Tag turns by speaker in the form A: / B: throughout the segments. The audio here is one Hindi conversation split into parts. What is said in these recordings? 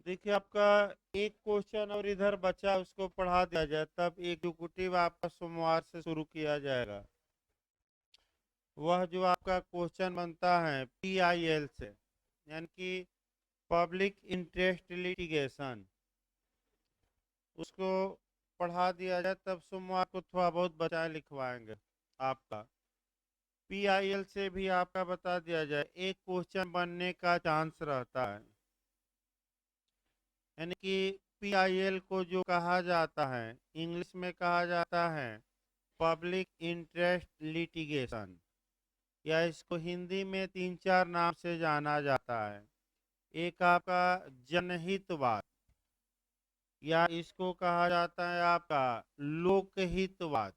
A: देखिए आपका एक क्वेश्चन और इधर बचा उसको पढ़ा दिया जाए तब एग्जीक्यूटिव आपका सोमवार से शुरू किया जाएगा। वह जो आपका क्वेश्चन बनता है PIL से यानी कि पब्लिक इंटरेस्ट लिटिगेशन, उसको पढ़ा दिया जाए तब सोमवार को थोड़ा बहुत बचा लिखवाएंगे आपका। PIL से भी आपका बता दिया जाए, एक क्वेश्चन बनने का चांस रहता है। यानी कि PIL को जो कहा जाता है, इंग्लिश में कहा जाता है पब्लिक इंटरेस्ट लिटिगेशन, या इसको हिंदी में तीन चार नाम से जाना जाता है। एक आपका जनहितवाद, या इसको कहा जाता है आपका लोकहितवाद,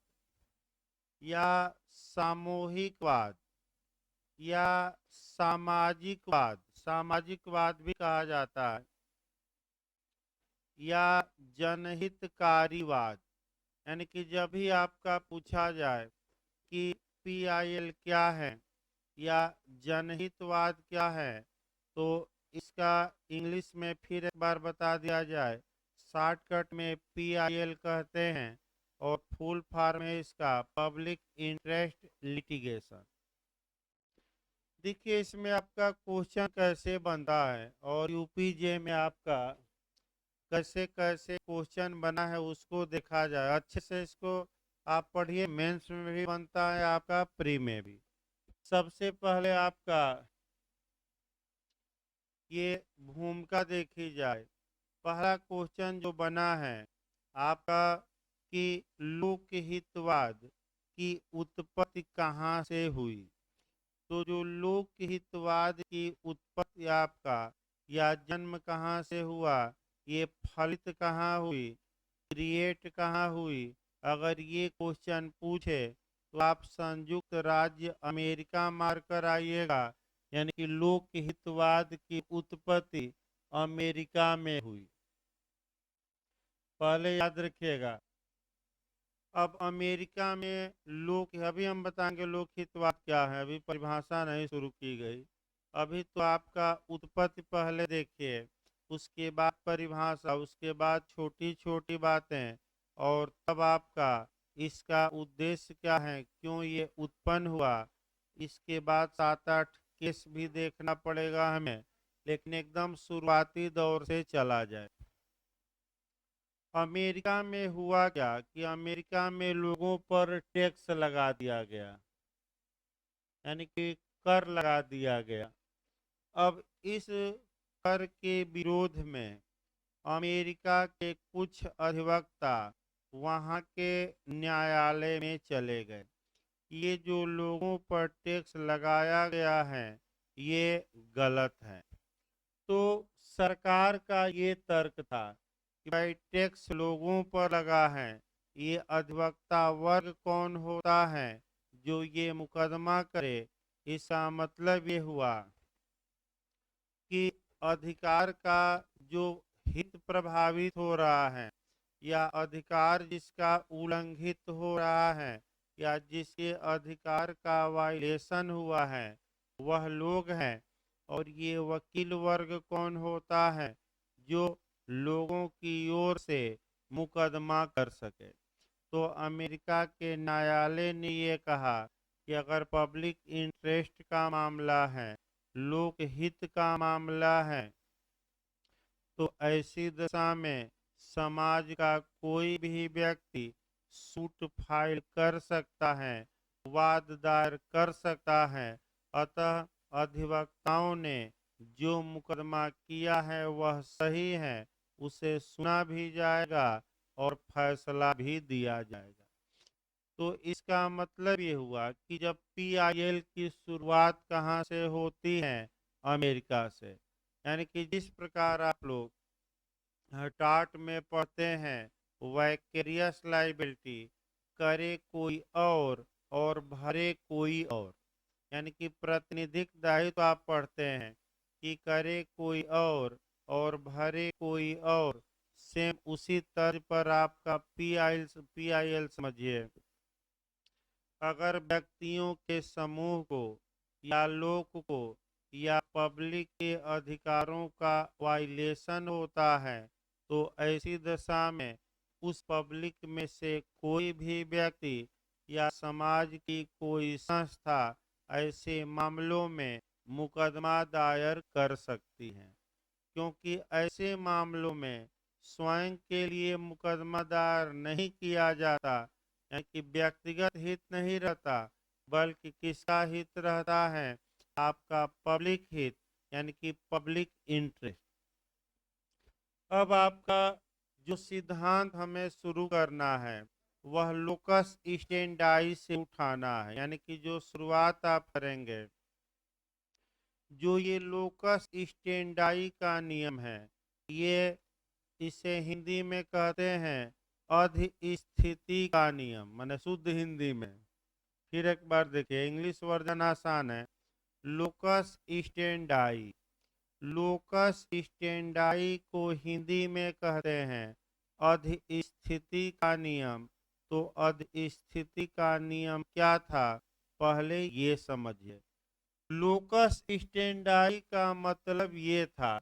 A: या सामूहिकवाद, या सामाजिकवाद, सामाजिकवाद भी कहा जाता है, या जनहितकारीवाद। यानी कि जब भी आपका पूछा जाए कि PIL क्या है या जनहितवाद क्या है, तो इसका इंग्लिश में फिर एक बार बता दिया जाए। शॉर्टकट में PIL कहते हैं और फुल फॉर्म है इसका पब्लिक इंटरेस्ट लिटिगेशन। देखिए इसमें आपका क्वेश्चन कैसे बनता है और UPJ में आपका कैसे कैसे क्वेश्चन बना है उसको देखा जाए अच्छे से। इसको आप पढ़िए, मेंस में भी बनता है आपका, प्री में भी। सबसे पहले आपका ये भूमिका देखी जाए। पहला क्वेश्चन जो बना है आपका कि लोकहितवाद की उत्पत्ति कहाँ से हुई। तो जो लोकहितवाद की उत्पत्ति आपका या जन्म कहाँ से हुआ, ये फलित कहाँ हुई, क्रिएट कहाँ हुई, अगर ये क्वेश्चन पूछे तो आप संयुक्त राज्य अमेरिका मारकर आइएगा। यानी कि लोकहितवाद की उत्पत्ति अमेरिका में हुई, पहले याद रखिएगा। अब अमेरिका में लोक, अभी हम बताएंगे लोकहितवाद क्या है, अभी परिभाषा नहीं शुरू की गई। अभी तो आपका उत्पत्ति पहले देखिए, उसके बाद परिभाषा, उसके बाद छोटी छोटी बातें, और तब आपका इसका उद्देश्य क्या है, क्यों ये उत्पन्न हुआ। इसके बाद 7-8 केस भी देखना पड़ेगा हमें, लेकिन एकदम शुरुआती दौर से चला जाए। अमेरिका में हुआ क्या कि अमेरिका में लोगों पर टैक्स लगा दिया गया, यानी कि कर लगा दिया गया। अब इस कर के विरोध में अमेरिका के कुछ अधिवक्ता वहां के न्यायालय में चले गए। ये जो लोगों पर टैक्स लगाया गया है ये गलत है। तो सरकार का ये तर्क था कि भाई टैक्स लोगों पर लगा है, ये अधिवक्ता वर्ग कौन होता है जो ये मुकदमा करे। इसका मतलब ये हुआ कि अधिकार का जो हित प्रभावित हो रहा है, या अधिकार जिसका उल्लंघित हो रहा है, या जिसके अधिकार का वायलेशन हुआ है, वह लोग हैं। और ये वकील वर्ग कौन होता है, जो लोगों की ओर से मुकदमा कर सके। तो अमेरिका के न्यायालय ने ये कहा कि अगर पब्लिक इंटरेस्ट का मामला है, लोकहित का मामला है, तो ऐसी दशा में समाज का कोई भी व्यक्ति सूट फाइल कर सकता है, वाद दायर कर सकता है। अतः अधिवक्ताओं ने जो मुकदमा किया है वह सही है, उसे सुना भी जाएगा और फैसला भी दिया जाएगा। तो इसका मतलब ये हुआ कि जब PIL की शुरुआत कहाँ से होती है, अमेरिका से। यानी कि जिस प्रकार आप लोग टाट में पढ़ते हैं वैकेरियस लाइबिलिटी, करे कोई और भरे कोई और, यानी कि प्रातिनिधिक दायित्व आप पढ़ते हैं कि करे कोई और भरे कोई और। सेम उसी तर्ज पर आपका PIL समझिए। अगर व्यक्तियों के समूह को या लोग को या पब्लिक के अधिकारों का वायलेशन होता है, तो ऐसी दशा में उस पब्लिक में से कोई भी व्यक्ति या समाज की कोई संस्था ऐसे मामलों में मुकदमा दायर कर सकती है, क्योंकि ऐसे मामलों में स्वयं के लिए मुकदमा दायर नहीं किया जाता, यानी कि व्यक्तिगत हित नहीं रहता, बल्कि किसका हित रहता है? आपका पब्लिक हित, यानी कि पब्लिक इंटरेस्ट। अब आपका जो सिद्धांत हमें शुरू करना है वह लोकस स्टेंडाई से उठाना है, यानी कि जो शुरुआत आप करेंगे, जो ये लोकस स्टेंडाई का नियम है, ये इसे हिंदी में कहते हैं अधिस्थिति का नियम, माने शुद्ध हिंदी में। फिर एक बार देखिए, इंग्लिश वर्जन आसान है। लोकस स्टेंडाई, लोकस स्टेंडाई को हिंदी में कहते हैं अधिस्थिति का नियम। तो अधिस्थिति का नियम क्या था, पहले ये समझिए। लोकस स्टेंडाई का मतलब ये था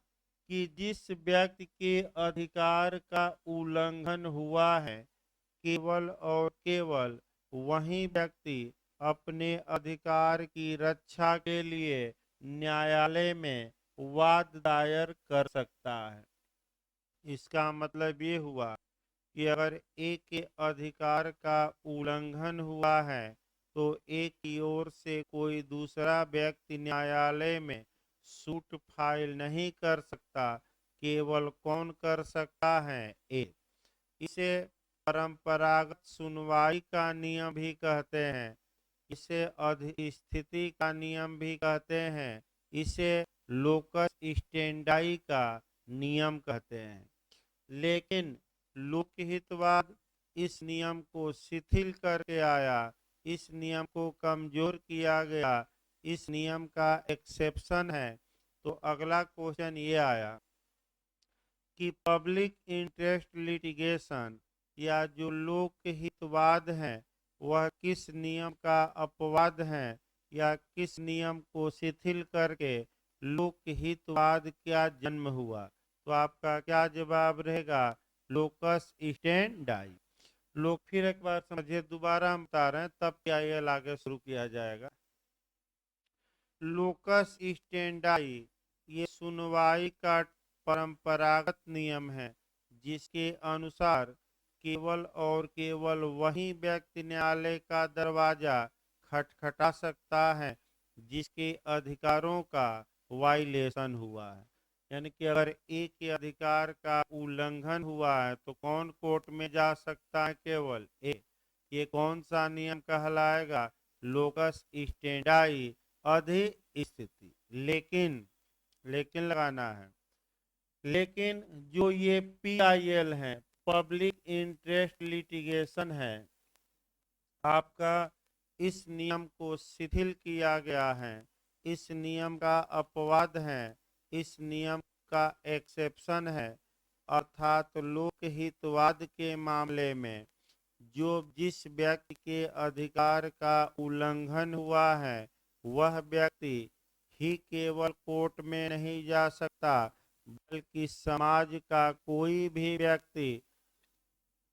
A: कि जिस व्यक्ति के अधिकार का उल्लंघन हुआ है, केवल और केवल वही व्यक्ति अपने अधिकार की रक्षा के लिए न्यायालय में वाद दायर कर सकता है। इसका मतलब ये हुआ कि अगर एक के अधिकार का उल्लंघन हुआ है, तो एक की ओर से कोई दूसरा व्यक्ति न्यायालय में सूट फाइल नहीं कर सकता। केवल कौन कर सकता है? एक। इसे परंपरागत सुनवाई का नियम भी कहते हैं, इसे अधिस्थिति का नियम भी कहते हैं, इसे लोकस स्टेंडाई का नियम कहते हैं। लेकिन लोकहितवाद इस नियम को शिथिल करके आया, इस नियम को कमजोर किया गया, इस नियम का एक्सेप्शन है। तो अगला क्वेश्चन ये आया कि पब्लिक इंटरेस्ट लिटिगेशन या जो लोकहितवाद है वह किस नियम का अपवाद है, या किस नियम को शिथिल करके लोकहितवाद क्या जन्म हुआ? तो आपका क्या जवाब रहेगा? लोकस स्टेंडाई। लोग फिर एक बार समझिए, दोबारा हम बता रहे हैं तब क्या ये आगे शुरू किया जाएगा। लोकस स्टेंडाई ये सुनवाई का परंपरागत नियम है, जिसके अनुसार केवल और केवल वही व्यक्ति न्यायालय का दरवाजा खटखटा सकता है जिसके अधिकारों का वायलेशन हुआ है। यानी कि अगर एक के अधिकार का उल्लंघन हुआ है तो कौन कोर्ट में जा सकता है? केवल एक। ये कौन सा नियम कहलाएगा? लोकस स्टेंडाई अधिस्थिति। लेकिन लेकिन लगाना है, लेकिन जो ये PIL है, पब्लिक इंटरेस्ट लिटिगेशन है, आपका इस नियम को शिथिल किया गया है, इस नियम का अपवाद है, इस नियम का एक्सेप्शन है। अर्थात लोकहितवाद के मामले में जो जिस व्यक्ति के अधिकार का उल्लंघन हुआ है वह व्यक्ति ही केवल कोर्ट में नहीं जा सकता, बल्कि समाज का कोई भी व्यक्ति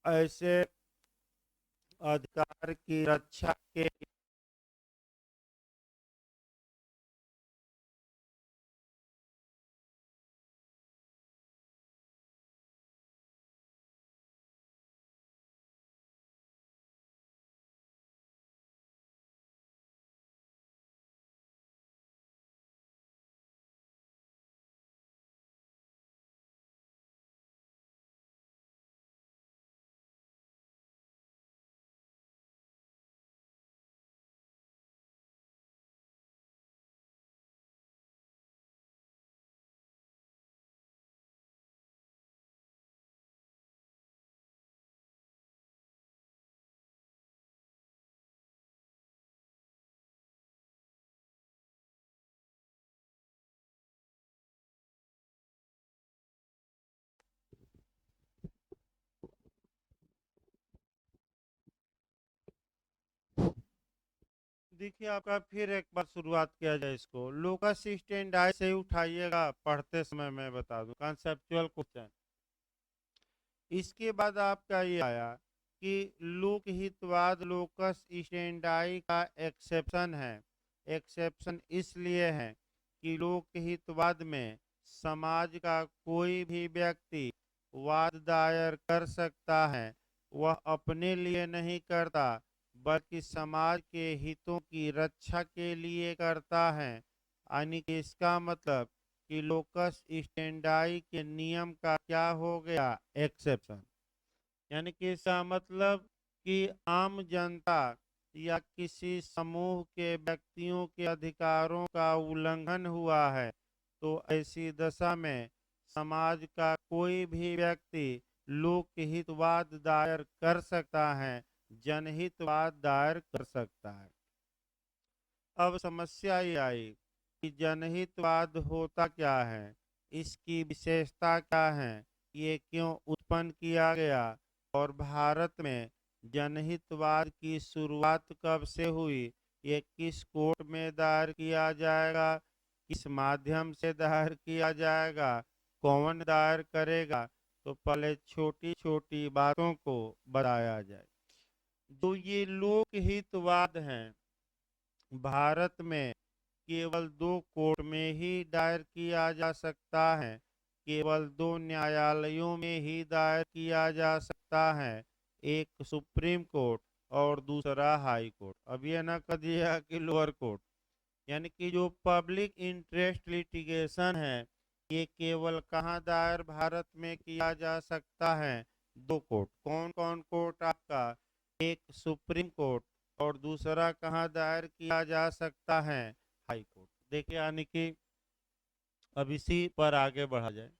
A: ऐसे अधिकार की रक्षा के देखिए आपका फिर एक बार शुरुआत किया जाए इसको लोकस स्टैंडर्ड से ही उठाइएगा, पढ़ते समय मैं बता दूं कॉन्सेप्चुअल क्वेश्चन। इसके बाद आपका ये आया कि लोकहितवाद लोकस स्टैंडर्ड का एक्सेप्शन है। एक्सेप्शन इसलिए है कि लोकहितवाद में समाज का कोई भी व्यक्ति वाद दायर कर सकता है। वह अपने लिए नहीं करता बल्कि समाज के हितों की रक्षा के लिए करता है। यानी कि इसका मतलब कि लोकस स्टैंडर्ड के नियम का क्या हो गया, एक्सेप्शन। यानी कि इसका मतलब कि आम जनता या किसी समूह के व्यक्तियों के अधिकारों का उल्लंघन हुआ है तो ऐसी दशा में समाज का कोई भी व्यक्ति लोकहितवाद दायर कर सकता है, जनहितवाद दायर कर सकता है। अब समस्या ये आई कि जनहितवाद होता क्या है, इसकी विशेषता क्या है, ये क्यों उत्पन्न किया गया और भारत में जनहितवाद की शुरुआत कब से हुई, ये किस कोर्ट में दायर किया जाएगा, किस माध्यम से दायर किया जाएगा, कौन दायर करेगा। तो पहले छोटी छोटी बातों को बताया जाए। तो ये लोकहितवाद हैं, भारत में केवल दो कोर्ट में ही दायर किया जा सकता है, केवल दो न्यायालयों में ही दायर किया जा सकता है, एक सुप्रीम कोर्ट और दूसरा हाई कोर्ट। अब ये ना कर दिया कि लोअर कोर्ट। यानी कि जो पब्लिक इंटरेस्ट लिटिगेशन है ये केवल कहाँ दायर भारत में किया जा सकता है, दो कोर्ट। कौन कौन कोर्ट आपका, एक सुप्रीम कोर्ट और दूसरा कहाँ दायर किया जा सकता है, हाई कोर्ट। देखिए यानी कि अब इसी पर आगे बढ़ा जाए।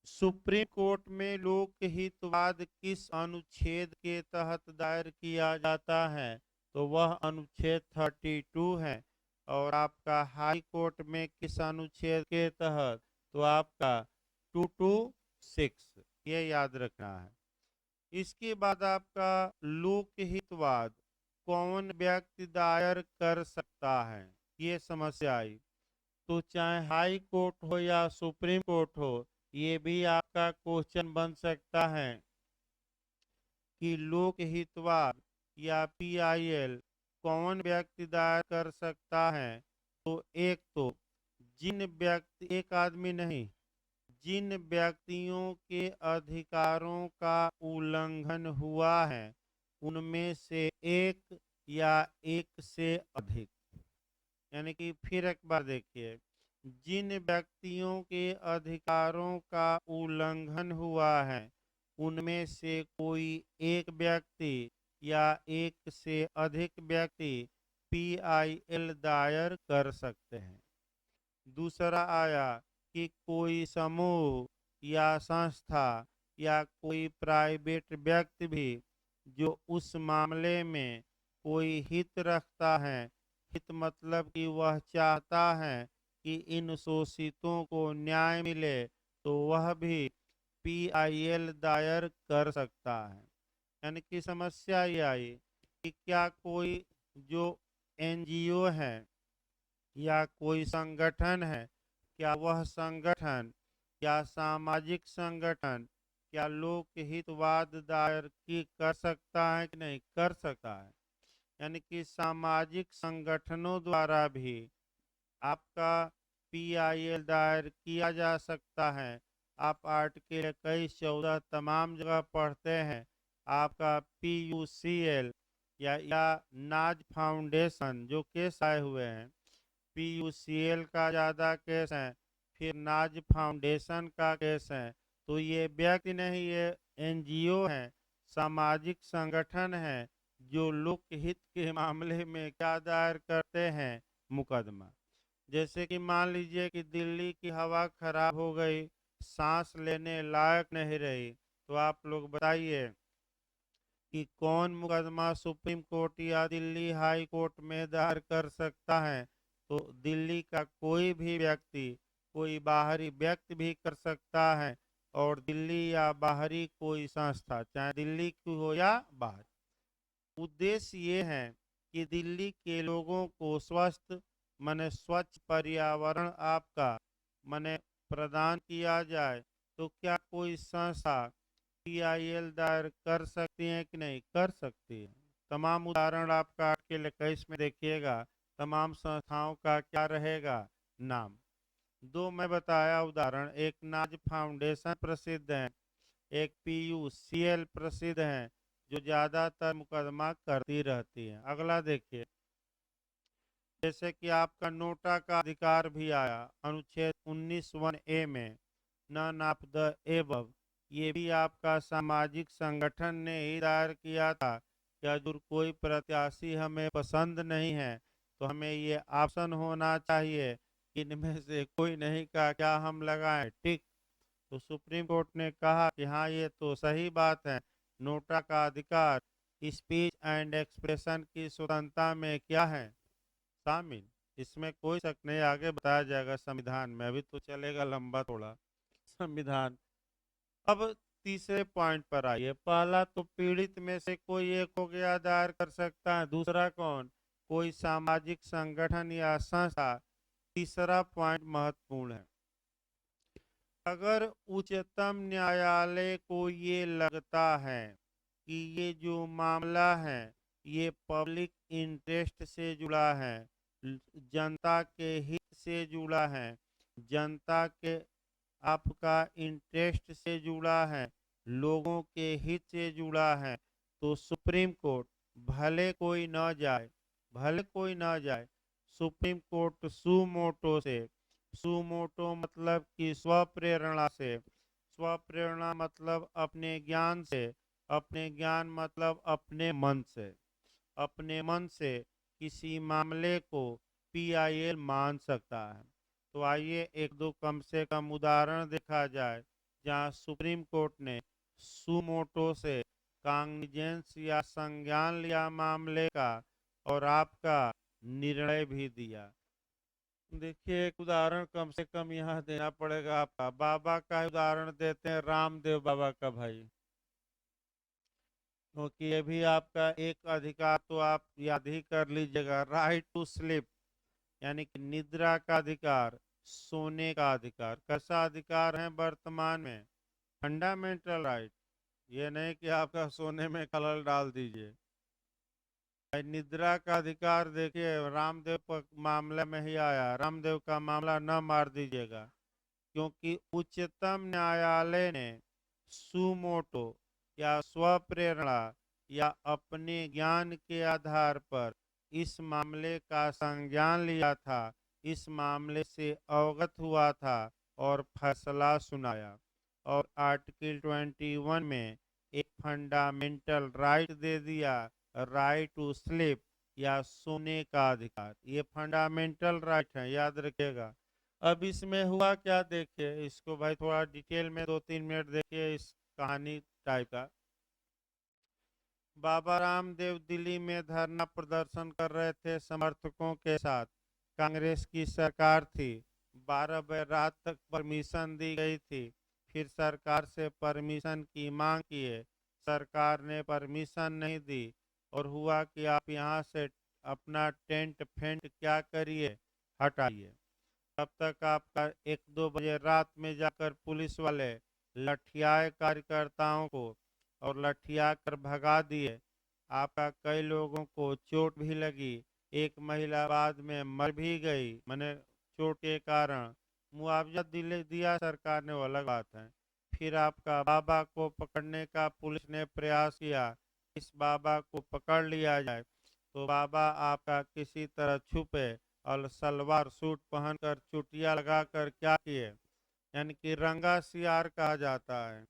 A: सुप्रीम कोर्ट में लोकहितवाद किस अनुच्छेद के तहत दायर किया जाता है, तो वह अनुच्छेद 32 है। और आपका हाई कोर्ट में किस अनुच्छेद के तहत, तो आपका 226, ये याद रखना है। इसके बाद आपका लोकहितवाद कौन व्यक्ति दायर कर सकता है, ये समस्या आई। तो चाहे हाई कोर्ट हो या सुप्रीम कोर्ट हो, ये भी आपका क्वेश्चन बन सकता है कि लोकहितवाद या पीआईएल कौन व्यक्ति दायर कर सकता है। तो एक तो जिन व्यक्ति, एक आदमी नहीं, जिन व्यक्तियों के अधिकारों का उल्लंघन हुआ है उनमें से एक या एक से अधिक। यानी कि फिर एक बार देखिए, जिन व्यक्तियों के अधिकारों का उल्लंघन हुआ है उनमें से कोई एक व्यक्ति या एक से अधिक व्यक्ति पीआईएल दायर कर सकते हैं। दूसरा आया कि कोई समूह या संस्था या कोई प्राइवेट व्यक्ति भी जो उस मामले में कोई हित रखता है, हित मतलब कि वह चाहता है कि इन शोषितों को न्याय मिले, तो वह भी पीआईएल दायर कर सकता है। यानी कि समस्या ये आई कि क्या कोई जो एनजीओ है या कोई संगठन है, क्या वह संगठन या सामाजिक संगठन क्या लोकहितवाद दायर की कर सकता है कि नहीं कर सकता है। यानी कि सामाजिक संगठनों द्वारा भी आपका पीआईएल दायर किया जा सकता है। आप आर्टिकल 21-14 तमाम जगह पढ़ते हैं। आपका पीयूसीएल या नाज फाउंडेशन जो केस आए हुए हैं, पीयूसीएल का ज़्यादा केस है, फिर नाज फाउंडेशन का केस है। तो ये व्यक्ति नहीं, ये एनजीओ है, सामाजिक संगठन है जो लोकहित के मामले में क्या दायर करते हैं, मुकदमा। जैसे कि मान लीजिए कि दिल्ली की हवा खराब हो गई, सांस लेने लायक नहीं रही, तो आप लोग बताइए कि कौन मुकदमा सुप्रीम कोर्ट या दिल्ली हाई कोर्ट में दायर कर सकता है। तो दिल्ली का कोई भी व्यक्ति, कोई बाहरी व्यक्ति भी कर सकता है, और दिल्ली या बाहरी कोई संस्था, चाहे दिल्ली की हो या बाहर। उद्देश्य ये है कि दिल्ली के लोगों को स्वस्थ माने स्वच्छ पर्यावरण आपका माने प्रदान किया जाए, तो क्या कोई संस्था पीआईएल दायर कर सकती है कि नहीं? कर सकती है। तमाम उदाहरण आप काट के लेकर इसमें देखिएगा, तमाम संस्थाओं का क्या रहेगा नाम। दो मैं बताया उदाहरण, एक नाज फाउंडेशन प्रसिद्ध है, एक पीयूसीएल प्रसिद्ध है, जो ज्यादातर मुकदमा करती रहती है। अगला देखिए, जैसे कि आपका नोटा का अधिकार भी आया अनुच्छेद 19(1)(a) में, नन ऑफ द एबव, ये भी आपका सामाजिक संगठन ने ही दायर किया था कि अगर कोई प्रत्याशी हमें पसंद नहीं है तो हमें ये ऑप्शन होना चाहिए कि इनमें से कोई नहीं का क्या हम लगाएं टिक। तो सुप्रीम कोर्ट ने कहा कि हाँ ये तो सही बात है, नोटा का अधिकार स्पीच एंड एक्सप्रेशन की स्वतंत्रता में क्या है शामिल, इसमें कोई शक नहीं, आगे बताया जाएगा संविधान में, अभी तो चलेगा लंबा थोड़ा संविधान। अब तीसरे पॉइंट पर आइए, पहला तो पीड़ित में से कोई एक हो गया दायर कर सकता है, दूसरा कौन? कोई सामाजिक संगठन या संस्था। तीसरा पॉइंट महत्वपूर्ण है, अगर उच्चतम न्यायालय को ये लगता है कि ये जो मामला है ये पब्लिक इंटरेस्ट से जुड़ा है, जनता के हित से जुड़ा है, जनता के आपका इंटरेस्ट से जुड़ा है, लोगों के हित से जुड़ा है, तो सुप्रीम कोर्ट भले कोई न जाए, भले कोई न जाए, सुप्रीम कोर्ट सुमोटो से, सुमोटो मतलब कि स्वप्रेरणा से, स्वप्रेरणा मतलब अपने ज्ञान से, अपने ज्ञान मतलब अपने मन से, अपने मन से किसी मामले को पीआईएल मान सकता है। तो आइए एक दो कम से कम उदाहरण देखा जाए जहां सुप्रीम कोर्ट ने सुमोटो से कांग्निजेंस या संज्ञान लिया मामले का और आपका निर्णय भी दिया। देखिए एक उदाहरण कम से कम यहाँ देना पड़ेगा आपका, बाबा का उदाहरण देते हैं, रामदेव बाबा का भाई, क्योंकि ये भी आपका एक अधिकार तो आप याद ही कर लीजिएगा, राइट टू स्लीप, यानी कि निद्रा का अधिकार, सोने का अधिकार, कैसा अधिकार है वर्तमान में? फंडामेंटल राइट, ये नहीं कि आपका सोने में खलल डाल दीजिए। निद्रा का अधिकार देखिए रामदेव मामले में ही आया, रामदेव का मामला न मार दीजिएगा, क्योंकि उच्चतम न्यायालय ने सुमोटो या स्वप्रेरणा या अपने ज्ञान के आधार पर इस मामले का संज्ञान लिया था, इस मामले से अवगत हुआ था और फैसला सुनाया, और आर्टिकल 21 में एक फंडामेंटल राइट दे दिया, राइट टू स्लीप या सोने का अधिकार, ये फंडामेंटल राइट है, याद रखिएगा। अब इसमें हुआ क्या देखिए, इसको भाई थोड़ा डिटेल में 2-3 मिनट देखिए इस कहानी टाइप का। बाबा रामदेव दिल्ली में धरना प्रदर्शन कर रहे थे समर्थकों के साथ, कांग्रेस की सरकार थी, 12 बजे रात तक परमिशन दी गई थी, फिर सरकार से परमिशन की मांग किए, सरकार ने परमिशन नहीं दी, और हुआ कि आप यहाँ से अपना टेंट फेंट क्या करिए, हटाइए। तब तक आपका 1-2 बजे रात में जाकर पुलिस वाले लठियाए कार्यकर्ताओं को और लठिया कर भगा दिए, आपका कई लोगों को चोट भी लगी, एक महिला बाद में मर भी गई, मैंने चोट के कारण। मुआवजा दिया सरकार ने, वो अलग बात है। फिर आपका बाबा को पकड़ने का पुलिस ने प्रयास किया, इस बाबा को पकड़ लिया जाए, तो बाबा आपका किसी तरह छुपे और सलवार सूट पहनकर चुटिया लगाकर क्या किए, यानी कि रंगा सियार कहा जाता है,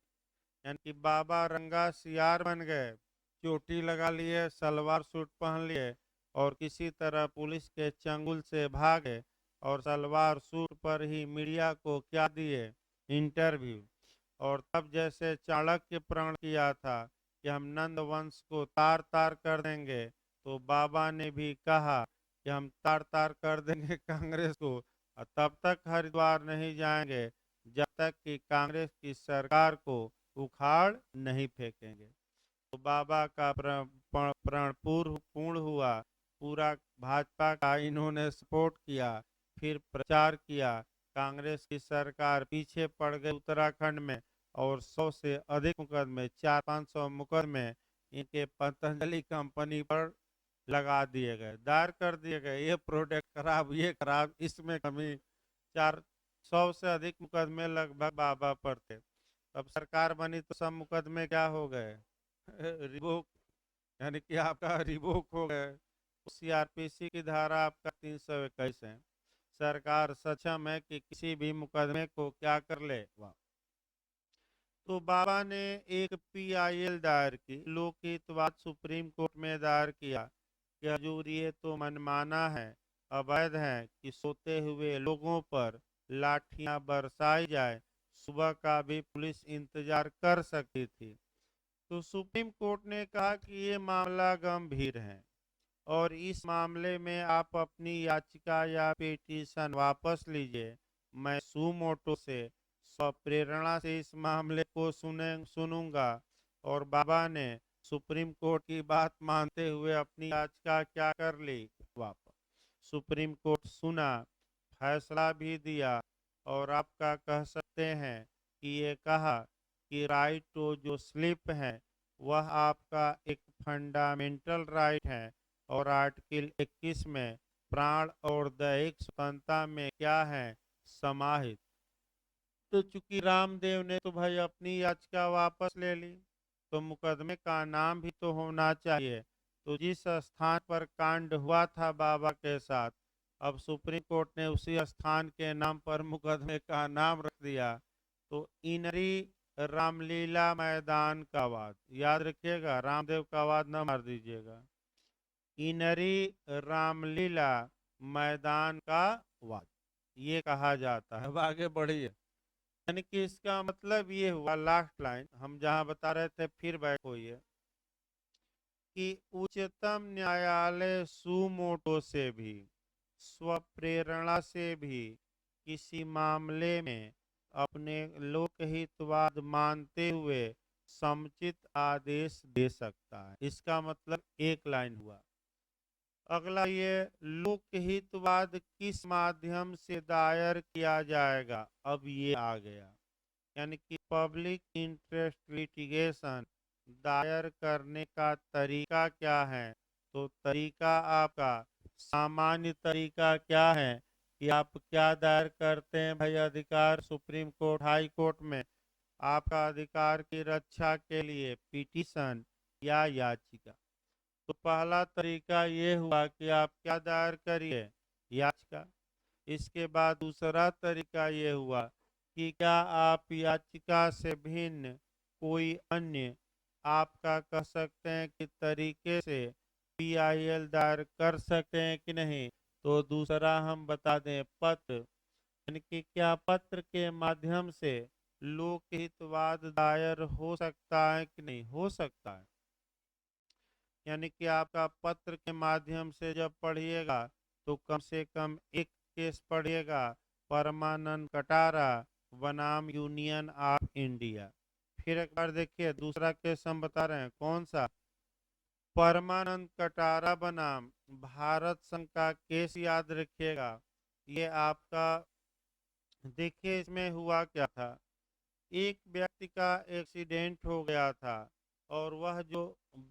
A: यानी कि बाबा रंगा सियार बन गए, चोटी लगा लिए, सलवार सूट पहन लिए और किसी तरह पुलिस के चंगुल से भागे, और सलवार सूट पर ही मीडिया को क्या दिए, इंटरव्यू। और तब जैसे चाणक्य प्रण किया था कि हम नंद वंश को तार तार कर देंगे, तो बाबा ने भी कहा कि हम तार तार कर देंगे कांग्रेस को, और तब तक हरिद्वार नहीं जाएंगे जब तक कि कांग्रेस की सरकार को उखाड़ नहीं फेंकेंगे। तो बाबा का प्रण पूर्ण हुआ, पूरा भाजपा का इन्होंने सपोर्ट किया, फिर प्रचार किया। कांग्रेस की सरकार पीछे पड़ गई उत्तराखंड में और 100 से अधिक मुकदमे, 400-500 मुकदमे इनके पतंजलि कंपनी पर लगा दिए गए, दायर कर दिए गए। ये प्रोडक्ट खराब, ये खराब, इसमें कमी। 400 से अधिक मुकदमे लगभग बाबा पर थे। अब सरकार बनी तो सब मुकदमे क्या हो गए? रिवोक, यानी कि आपका रिवोक हो गए। सीआरपीसी की धारा आपका 321 है। सरकार सक्षम है कि किसी भी मुकदमे को क्या कर ले, वाह। तो बाबा ने एक पीआईएल दायर की, लोकहितवाद सुप्रीम कोर्ट में दायर किया कि हजूर ये तो मनमाना है, अवैध है कि सोते हुए लोगों पर लाठियां बरसाई जाए। सुबह का भी पुलिस इंतजार कर सकती थी। तो सुप्रीम कोर्ट ने कहा कि ये मामला गंभीर है और इस मामले में आप अपनी याचिका या पिटीशन वापस लीजिए। मैं सुमोटो से स्वप्रेरणा से इस मामले को सुनूंगा। और बाबा ने सुप्रीम कोर्ट की बात मानते हुए अपनी याचिका क्या कर ली, वापस। सुप्रीम कोर्ट सुना, फैसला भी दिया और आपका कह सकते हैं कि ये कहा कि राइट टू जो स्लिप है वह आपका एक फंडामेंटल राइट है और आर्टिकल 21 में प्राण और दैहिक स्वतंत्रता में क्या है, समाहित। तो चूंकि रामदेव ने तो भाई अपनी याचिका वापस ले ली, तो मुकदमे का नाम भी तो होना चाहिए। तो जिस स्थान पर कांड हुआ था बाबा के साथ, अब सुप्रीम कोर्ट ने उसी स्थान के नाम पर मुकदमे का नाम रख दिया। तो इनरी रामलीला मैदान का वाद, याद रखिएगा, रामदेव का वाद न मार दीजिएगा। इनरी रामलीला मैदान का वाद ये कहा जाता है। अब आगे बढ़िए। यानी कि इसका मतलब ये हुआ, लास्ट लाइन हम जहां बता रहे थे, फिर बैक होइए, कि उच्चतम न्यायालय सुमोटो से भी, स्वप्रेरणा से भी किसी मामले में अपने लोकहितवाद मानते हुए समुचित आदेश दे सकता है। इसका मतलब एक लाइन हुआ। अगला ये, लोकहितवाद किस माध्यम से दायर किया जाएगा, अब ये आ गया। यानी कि पब्लिक इंटरेस्ट लिटिगेशन दायर करने का तरीका क्या है? तो तरीका आपका सामान्य तरीका क्या है कि आप क्या दायर करते हैं भाई? अधिकार सुप्रीम कोर्ट, हाई कोर्ट में आपका अधिकार की रक्षा के लिए पिटीशन या याचिका। तो पहला तरीका ये हुआ कि आप क्या दायर करिए, याचिका। इसके बाद दूसरा तरीका ये हुआ कि क्या आप याचिका से भिन्न कोई अन्य, आपका कह सकते हैं कि तरीके से पीआईएल दायर कर सकते हैं कि नहीं? तो दूसरा हम बता दें, पत्र, यानी कि क्या पत्र के माध्यम से लोकहितवाद दायर हो सकता है कि नहीं? हो सकता है। यानी कि आपका पत्र के माध्यम से जब पढ़िएगा तो कम से कम एक केस पढ़िएगा, परमानंद कटारा बनाम यूनियन ऑफ इंडिया। फिर एक बार देखिए, दूसरा केस हम बता रहे हैं, कौन सा? परमानंद कटारा बनाम भारत संघ का केस, याद रखिएगा। ये आपका, देखिए इसमें हुआ क्या था। एक व्यक्ति का एक्सीडेंट हो गया था और वह जो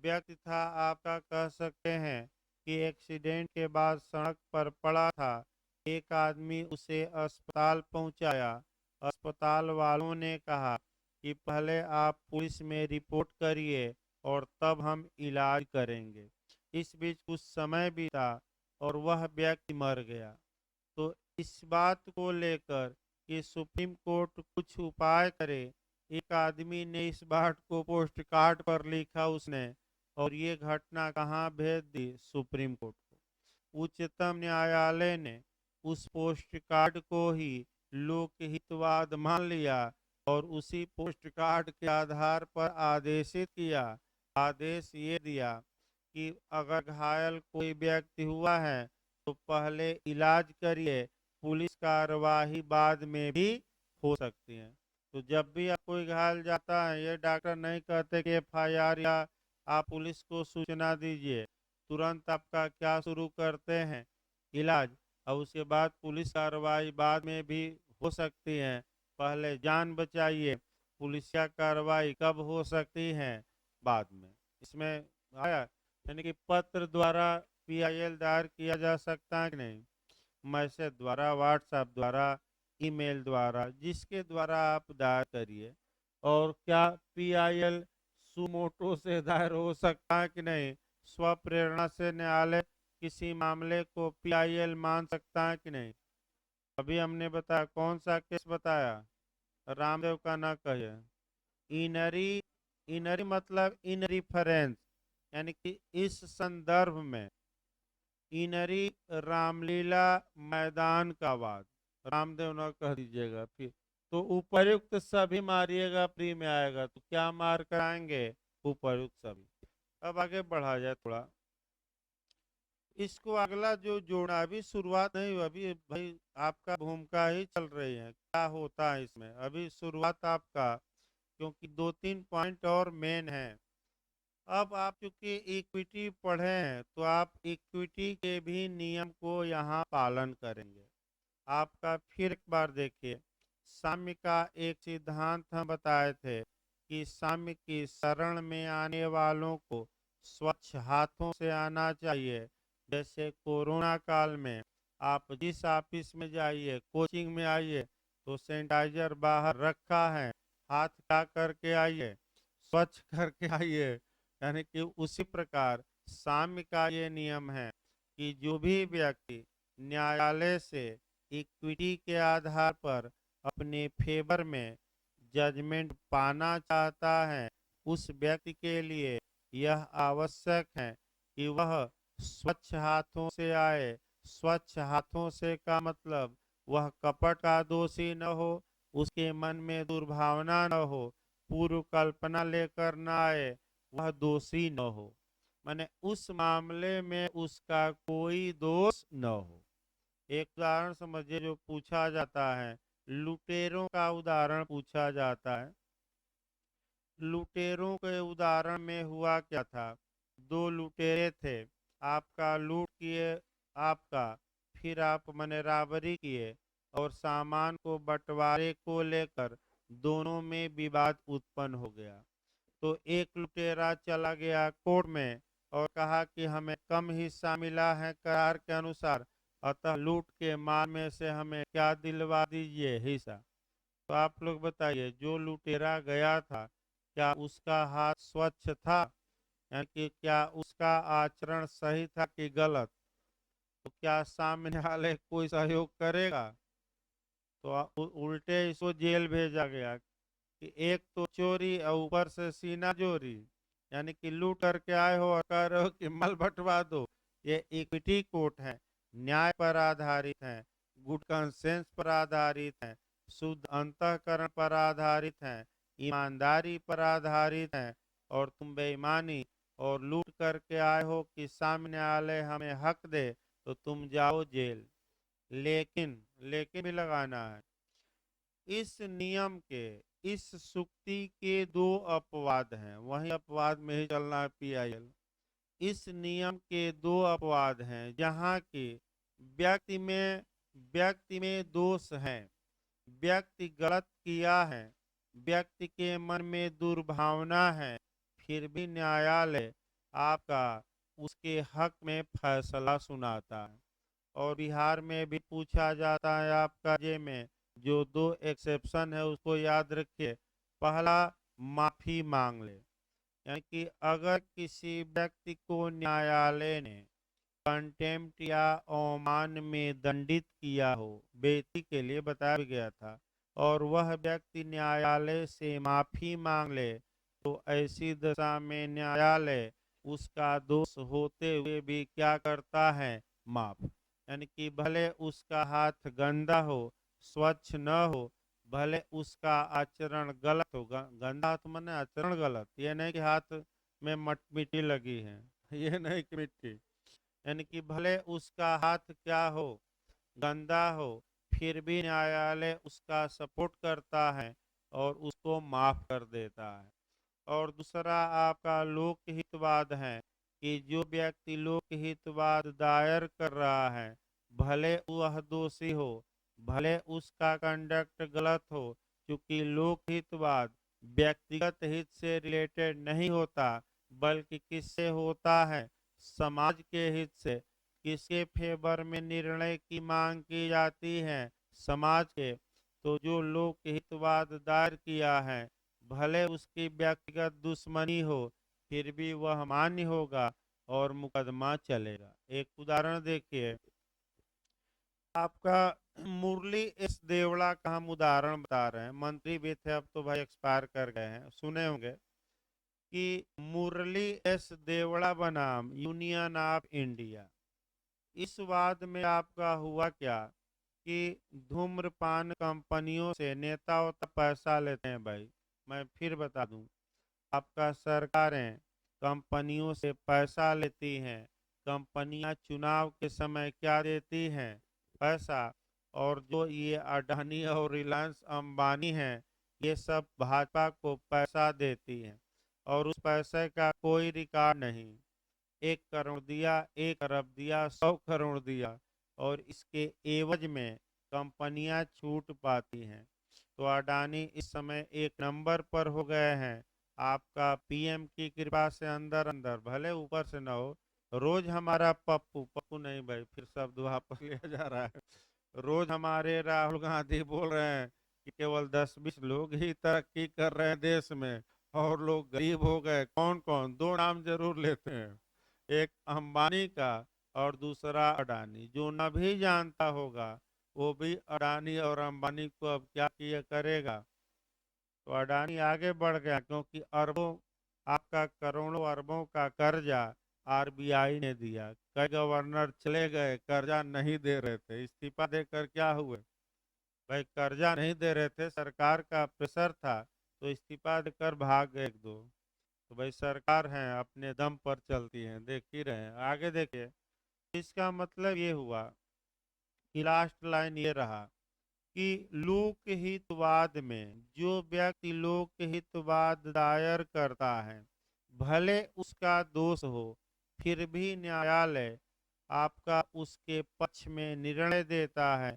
A: व्यक्ति था, आपका कह सकते हैं कि एक्सीडेंट के बाद सड़क पर पड़ा था। एक आदमी उसे अस्पताल पहुंचाया। अस्पताल वालों ने कहा कि पहले आप पुलिस में रिपोर्ट करिए और तब हम इलाज करेंगे। इस बीच कुछ समय बीता और वह व्यक्ति मर गया। तो इस बात को लेकर कि सुप्रीम कोर्ट कुछ उपाय करे, एक आदमी ने इस बात को पोस्ट कार्ड पर लिखा उसने, और ये घटना कहाँ भेज दी? सुप्रीम कोर्ट को। उच्चतम न्यायालय ने उस पोस्ट कार्ड को ही लोकहितवाद मान लिया और उसी पोस्ट कार्ड के आधार पर आदेशित किया। आदेश ये दिया कि अगर घायल कोई व्यक्ति हुआ है तो पहले इलाज करिए, पुलिस कार्यवाही बाद में भी हो सकती है। तो जब भी आप कोई घायल जाता है, ये डॉक्टर नहीं कहते कि एफआईआर या आप पुलिस को सूचना दीजिए। तुरंत आपका क्या शुरू करते हैं, इलाज। और उसके बाद पुलिस कार्रवाई बाद में भी हो सकती है, पहले जान बचाइए। पुलिसिया कार्रवाई कब हो सकती है, बाद में। इसमें आया, यानी कि पत्र द्वारा पीआईएल दायर किया जा सकता है कि नहीं, मैसेज द्वारा, व्हाट्सएप द्वारा, ईमेल द्वारा, जिसके द्वारा आप दायर करिए। और क्या पीआईएल सुमोटो से दायर हो सकता है कि नहीं, स्व प्रेरणा से न्यायालय किसी मामले को पीआईएल मान सकता है कि नहीं। अभी हमने बताया, कौन सा केस बताया, रामदेव का ना कहिए। इनरी, इनरी मतलब इन रिफरेंस, यानी कि इस संदर्भ में। इनरी रामलीला मैदान का वाद, रामदेव न कह दीजिएगा फिर। तो उपर्युक्त सभी मारिएगा फ्री में आएगा, तो क्या मार कराएंगे, उपर्युक्त सभी। अब आगे बढ़ा जाए थोड़ा, इसको अगला जो जोड़ा, अभी शुरुआत नहीं हुई, अभी भाई आपका भूमिका ही चल रही है, क्या होता है इसमें, अभी शुरुआत आपका, क्योंकि 2-3 पॉइंट और मेन है। अब आप चूंकि इक्विटी पढ़े हैं, तो आप इक्विटी के भी नियम को यहाँ पालन करेंगे। आपका फिर एक बार देखिए, साम्य का एक सिद्धांत हम बताए थे कि साम्य की शरण में आने वालों को स्वच्छ हाथों से आना चाहिए। जैसे कोरोना काल में आप जिस ऑफिस में जाइए, कोचिंग में आइए, तो सैनिटाइजर बाहर रखा है, हाथ क्या करके आइए, स्वच्छ करके आइए। यानी कि उसी प्रकार साम्य का ये नियम है कि जो भी व्यक्ति न्यायालय से इक्विटी के आधार पर अपने फेवर में जजमेंट पाना चाहता है, उस व्यक्ति के लिए यह आवश्यक है कि वह स्वच्छ हाथों से आए। स्वच्छ हाथों से का मतलब वह कपट का दोषी न हो, उसके मन में दुर्भावना न हो, पूर्व कल्पना लेकर न आए, वह दोषी न हो, माने उस मामले में उसका कोई दोष न हो। एक उदाहरण समझिए जो पूछा जाता है, लुटेरों का उदाहरण पूछा जाता है। लुटेरों के उदाहरण में हुआ क्या था, दो लुटेरे थे, आपका लूट किए, आपका, फिर आप मने राबरी किए, और सामान को बंटवारे को लेकर दोनों में विवाद उत्पन्न हो गया। तो एक लुटेरा चला गया कोर्ट में और कहा कि हमें कम हिस्सा मिला है करार के अनुसार, अतः लूट के माल में से हमें क्या दिलवा दीजिए, हिस्सा। तो आप लोग बताइए, जो लुटेरा गया था, क्या उसका हाथ स्वच्छ था, यानी कि क्या उसका आचरण सही था कि गलत। तो क्या सामने वाले कोई सहयोग करेगा, तो उल्टे इसको जेल भेजा गया कि एक तो चोरी और ऊपर से सीना जोरी, यानी कि लूट करके आए हो और कह रहे हो कि मल बंटवा दो। ये इक्विटी कोर्ट है, न्याय पर आधारित है, गुड कंसेंस पर आधारित है, शुद्ध अंतःकरण पर आधारित है, ईमानदारी पर आधारित है। और तुम बेईमानी और लूट करके आए हो कि सामने वाले हमें हक दे, तो तुम जाओ जेल। लेकिन लेकिन भी लगाना है, इस नियम के, इस सुक्ति के दो अपवाद हैं, वही अपवाद में ही चलना है पीआईएल। इस नियम के दो अपवाद हैं जहाँ की व्यक्ति में व्यक्ति में दोष है, व्यक्ति गलत किया है, व्यक्ति के मन में दुर्भावना है, फिर भी न्यायालय आपका उसके हक में फैसला सुनाता है। और बिहार में भी पूछा जाता है आपका जे में, जो दो एक्सेप्शन है उसको याद रखिए। पहला, माफी मांग ले, यानी कि अगर किसी व्यक्ति को न्यायालय ने कंटेम्प्ट या अवमान में दंडित किया हो, बेइज्जती के लिए बताया भी गया था, और वह व्यक्ति न्यायालय से माफी मांग ले, तो ऐसी दशा में न्यायालय उसका दोष होते हुए भी क्या करता है, माफ। यानी कि भले उसका हाथ गंदा हो, स्वच्छ न हो, भले उसका आचरण गलत हो, गंदा हाथ माने आचरण गलत, ये नहीं कि हाथ में मिट्टी लगी है, ये नहीं कि मिट्टी, यानी कि भले उसका हाथ क्या हो, गंदा हो, फिर भी न्यायालय उसका सपोर्ट करता है और उसको माफ कर देता है। और दूसरा आपका लोकहितवाद है कि जो व्यक्ति लोकहितवाद दायर कर रहा है, भले वह दोषी हो, भले उसका कंडक्ट गलत हो, क्योंकि लोकहितवाद व्यक्तिगत हित से रिलेटेड नहीं होता, बल्कि किससे होता है? समाज के हित से। किसके फेवर में निर्णय की मांग की जाती है? समाज के। तो जो लोकहितवाद दायर किया है, भले उसकी व्यक्तिगत दुश्मनी हो, फिर भी वह मान्य होगा और मुकदमा चलेगा। एक उदाहरण देखिए, आपका मुरली एस देवड़ा का हम उदाहरण बता रहे हैं। मंत्री भी थे, अब तो भाई एक्सपायर कर गए हैं, सुने होंगे कि मुरली एस देवड़ा बनाम यूनियन ऑफ इंडिया। इस वाद में आपका हुआ क्या कि धूम्रपान कंपनियों से नेता होता पैसा लेते हैं भाई। मैं फिर बता दूं, आपका सरकारें कंपनियों से पैसा लेती हैं। कंपनियां चुनाव के समय क्या देती हैं? पैसा। और जो ये अडानी और रिलायंस अंबानी हैं, ये सब भाजपा को पैसा देती हैं और उस पैसे का कोई रिकॉर्ड नहीं। 1 करोड़ दिया, 1 अरब दिया, 100 करोड़ दिया, और इसके एवज में कंपनियां छूट पाती हैं। तो अडानी इस समय 1 नंबर पर हो गए हैं। आपका पीएम की कृपा से अंदर अंदर, भले ऊपर से ना हो, रोज हमारा पप्पू पप्पू नहीं भाई, फिर शब्द वापस लिया जा रहा है। रोज हमारे राहुल गांधी बोल रहे हैं कि केवल 10-20 लोग ही तरक्की कर रहे हैं देश में और लोग गरीब हो गए। कौन कौन? 2 नाम जरूर लेते हैं, एक अंबानी का और दूसरा अडानी। जो न भी जानता होगा वो भी अडानी और अंबानी को अब क्या किया करेगा। तो अडानी आगे बढ़ गया, क्योंकि अरबों, आपका करोड़ों अरबों का कर्जा आरबीआई ने दिया। कई गवर्नर चले गए, कर्जा नहीं दे रहे थे, इस्तीफा देकर क्या हुए भाई? कर्जा नहीं दे रहे थे, सरकार का प्रेशर था, तो इस्तीफा देकर भाग गए 1-2। तो भाई सरकार है, अपने दम पर चलती है, देख ही रहे हैं। आगे देखिए, इसका मतलब ये हुआ कि लास्ट लाइन ये रहा कि लोकहितवाद में जो व्यक्ति लोकहितवाद दायर करता है, भले उसका दोष हो, फिर भी न्यायालय आपका उसके पक्ष में निर्णय देता है,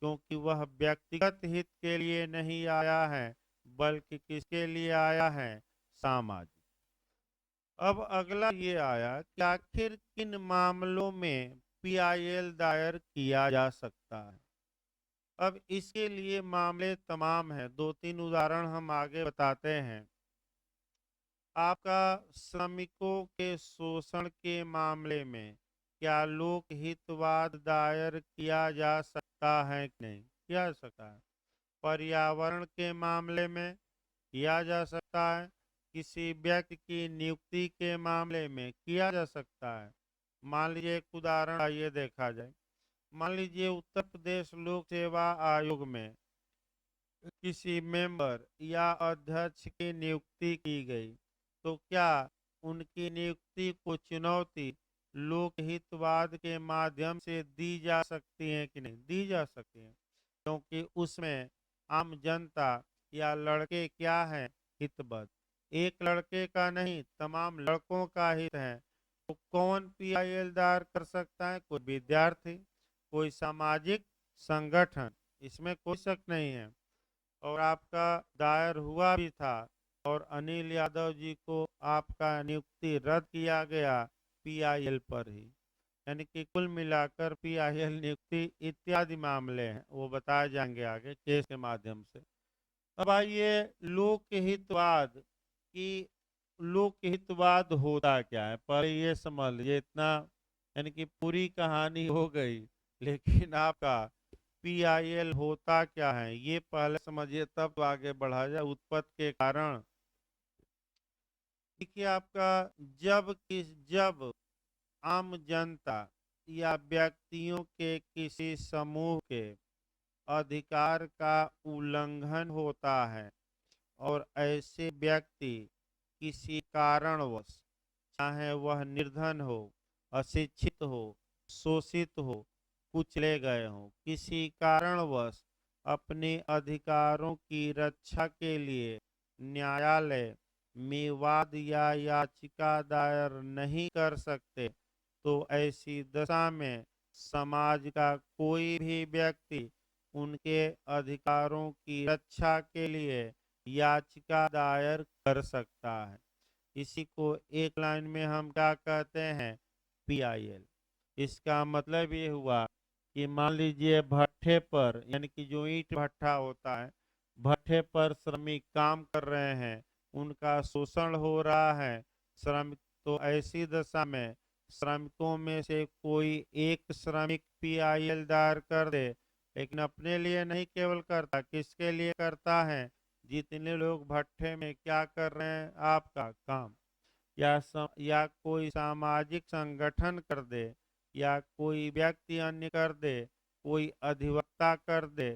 A: क्योंकि वह व्यक्तिगत हित के लिए नहीं आया है, बल्कि किसके लिए आया है? सामाजिक। अब अगला ये आया कि आखिर किन मामलों में पीआईएल दायर किया जा सकता है। अब इसके लिए मामले तमाम हैं, 2-3 उदाहरण हम आगे बताते हैं। आपका श्रमिकों के शोषण के मामले में क्या लोकहितवाद दायर किया जा सकता है कि नहीं? किया जा सकता है। पर्यावरण के मामले में किया जा सकता है। किसी व्यक्ति की नियुक्ति के मामले में किया जा सकता है। मान लीजिए एक उदाहरण आइए देखा जाए। मान लीजिए उत्तर प्रदेश लोक सेवा आयोग में किसी मेंबर या अध्यक्ष की नियुक्ति की गई, तो क्या उनकी नियुक्ति को चुनौती लोकहितवाद के माध्यम से दी जा सकती है कि नहीं? दी जा सकती है, क्योंकि उसमें आम जनता या लड़के क्या है? हितबद्ध। एक लड़के का नहीं, तमाम लड़कों का हित है। तो कौन पीआईएल दायर कर सकता है? कोई विद्यार्थी, कोई सामाजिक संगठन, इसमें कोई शक नहीं है। और आपका दायर हुआ भी था और अनिल यादव जी को आपका नियुक्ति रद्द किया गया पीआईएल पर ही। यानी कि कुल मिलाकर पीआईएल नियुक्ति इत्यादि मामले हैं, वो बताए जाएंगे आगे केस के माध्यम से। अब आइए लोकहितवाद की, लोकहितवाद होता क्या है पहले ये समझ लीजिए। इतना यानी कि पूरी कहानी हो गई, लेकिन आपका पीआईएल होता क्या है ये पहले समझिए, तब तो आगे बढ़ा जाए। उत्पत्ति के कारण देखिए, आपका जब आम जनता या व्यक्तियों के किसी समूह के अधिकार का उल्लंघन होता है और ऐसे व्यक्ति किसी कारणवश, चाहे वह निर्धन हो, अशिक्षित हो, शोषित हो, कुचले गए हों, किसी कारणवश अपने अधिकारों की रक्षा के लिए न्यायालय में वाद या याचिका दायर नहीं कर सकते, तो ऐसी दशा में समाज का कोई भी व्यक्ति उनके अधिकारों की रक्षा के लिए याचिका दायर कर सकता है। इसी को एक लाइन में हम क्या कहते हैं, पीआईएल। इसका मतलब ये हुआ कि मान लीजिए भट्ठे पर, यानी कि जो ईंट भट्ठा होता है, भट्ठे पर श्रमिक काम कर रहे हैं, उनका शोषण हो रहा है श्रमिक, तो ऐसी दशा में श्रमिकों में से कोई एक श्रमिक पीआईएल दायर कर दे, लेकिन अपने लिए नहीं केवल करता, किसके लिए करता है, जितने लोग भट्ठे में क्या कर रहे हैं, आपका काम, या कोई सामाजिक संगठन कर दे, या कोई व्यक्ति अन्य कर दे, कोई अधिवक्ता कर दे।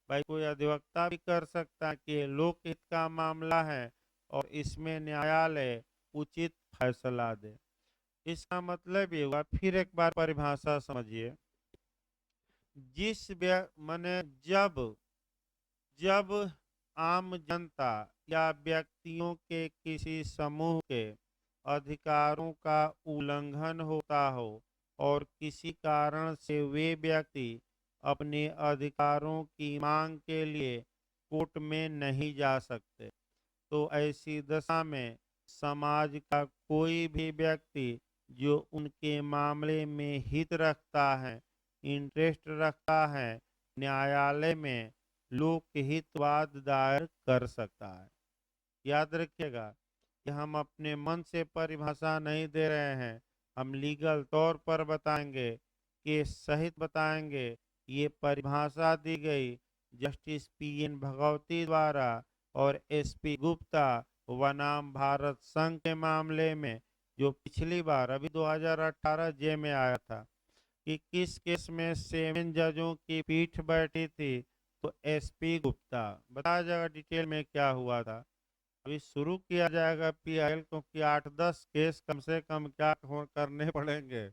A: भाई कोई अधिवक्ता भी कर सकता है कि लोकहित का मामला है और इसमें न्यायालय उचित फैसला दे। इसका मतलब ये हुआ, फिर एक बार परिभाषा समझिए, माने जब जब आम जनता या व्यक्तियों के किसी समूह के अधिकारों का उल्लंघन होता हो और किसी कारण से वे व्यक्ति अपने अधिकारों की मांग के लिए कोर्ट में नहीं जा सकते, तो ऐसी दशा में समाज का कोई भी व्यक्ति जो उनके मामले में हित रखता है, इंटरेस्ट रखता है, न्यायालय में लोकहितवाद दायर कर सकता है। याद रखिएगा कि हम अपने मन से परिभाषा नहीं दे रहे हैं, हम लीगल तौर पर बताएंगे, केस सहित बताएंगे। ये परिभाषा दी गई जस्टिस पीएन भगवती द्वारा और एसपी गुप्ता बनाम भारत संघ के मामले में, जो पिछली बार अभी 2018 जे में आया था, कि किस केस में 7 जजों की पीठ बैठी थी, तो एसपी गुप्ता। बताया जाएगा डिटेल में क्या हुआ था। अभी शुरू किया जाएगा पीआईएल, क्योंकि 8-10 केस कम से कम क्या करने पड़ेंगे,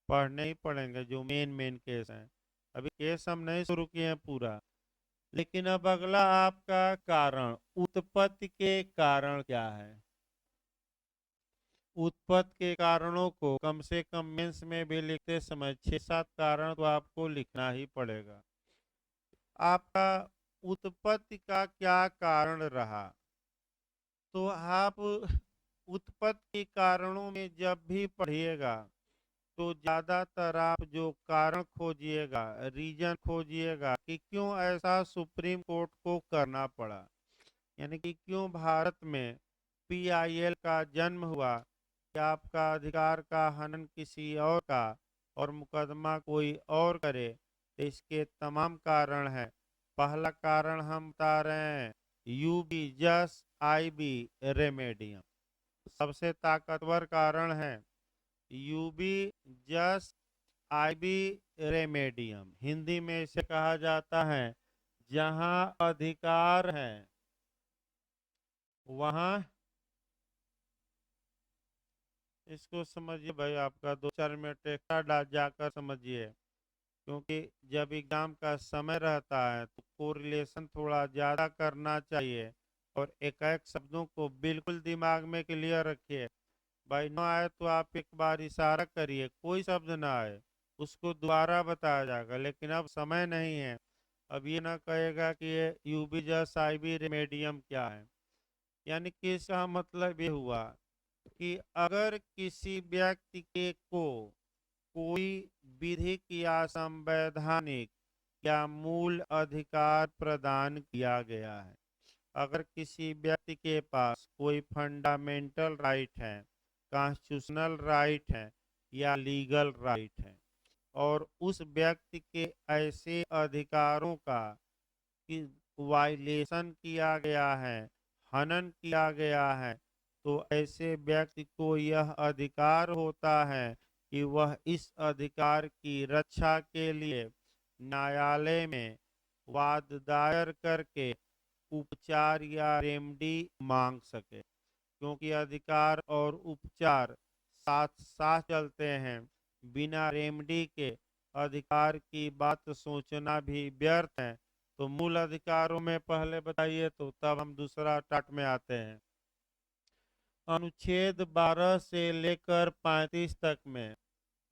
A: पढ़ने ही पड़ेंगे, जो मेन मेन केस हैं। अभी केस हम नहीं शुरू किए हैं पूरा। लेकिन अब अगला आपका कारण, उत्पत्ति के कारण क्या है। उत्पत्ति के कारणों को कम से कम मेंस में भी लिखते समय 6-7 कारण तो आपको लिखना ही पड़ेगा। आपका उत्पत्ति का क्या कारण रहा, तो आप उत्पत्ति के कारणों में जब भी पढ़िएगा तो ज्यादातर आप जो कारण खोजिएगा, रीजन खोजिएगा कि क्यों ऐसा सुप्रीम कोर्ट को करना पड़ा, यानी कि क्यों भारत में पीआईएल का जन्म हुआ, कि आपका अधिकार का हनन किसी और का और मुकदमा कोई और करे, तो इसके तमाम कारण हैं। पहला कारण हम बता रहे हैं, यूबी जस आईबी रेमेडियम, सबसे ताकतवर कारण है यूबी जस आईबी रेमेडियम। हिंदी में इसे कहा जाता है, जहां अधिकार है वहां, इसको समझिए भाई, आपका 2-4 मिनट एक्स्ट्रा जाकर समझिए, क्योंकि जब एग्जाम का समय रहता है तो कोरिलेशन थोड़ा ज़्यादा करना चाहिए और एक एक शब्दों को बिल्कुल दिमाग में क्लियर रखिए। भाई ना आए तो आप एक बार इशारा करिए, कोई शब्द ना आए उसको दोबारा बताया जाएगा, लेकिन अब समय नहीं है। अब ये ना कहेगा कि ये यूबी जस आईबी रेमेडियम क्या है, यानी कि इसका मतलब ये हुआ कि अगर किसी व्यक्ति के को कोई विधिक या संवैधानिक या मूल अधिकार प्रदान किया गया है, अगर किसी व्यक्ति के पास कोई फंडामेंटल राइट है, कॉन्स्टिट्यूशनल राइट है या लीगल राइट है, और उस व्यक्ति के ऐसे अधिकारों का कि वायलेशन किया गया है, हनन किया गया है, तो ऐसे व्यक्ति को यह अधिकार होता है कि वह इस अधिकार की रक्षा के लिए न्यायालय में वाद दायर करके उपचार या रेमडी मांग सके, क्योंकि अधिकार और उपचार साथ साथ चलते हैं। बिना रेमडी के अधिकार की बात सोचना भी व्यर्थ है। तो मूल अधिकारों में पहले बताइए, तो तब हम दूसरा टाट में आते हैं। अनुच्छेद 12 से लेकर 35 तक में,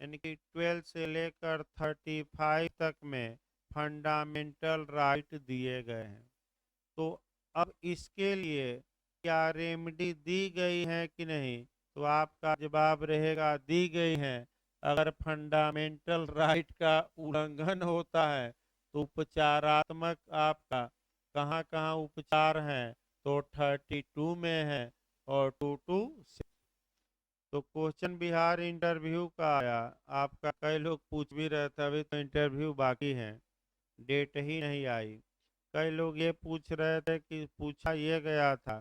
A: यानी कि 12 से लेकर 35 तक में फंडामेंटल राइट दिए गए हैं। तो अब इसके लिए क्या रेमेडी दी गई है कि नहीं, तो आपका जवाब रहेगा दी गई है। अगर फंडामेंटल राइट का उल्लंघन होता है तो उपचारात्मक आपका कहाँ कहाँ उपचार है, तो 32 में है और 226। तो क्वेश्चन बिहार इंटरव्यू का आया, आपका कई लोग पूछ भी रहे थे, अभी तो इंटरव्यू बाकी है, डेट ही नहीं आई। कई लोग ये पूछ रहे थे कि पूछा ये गया था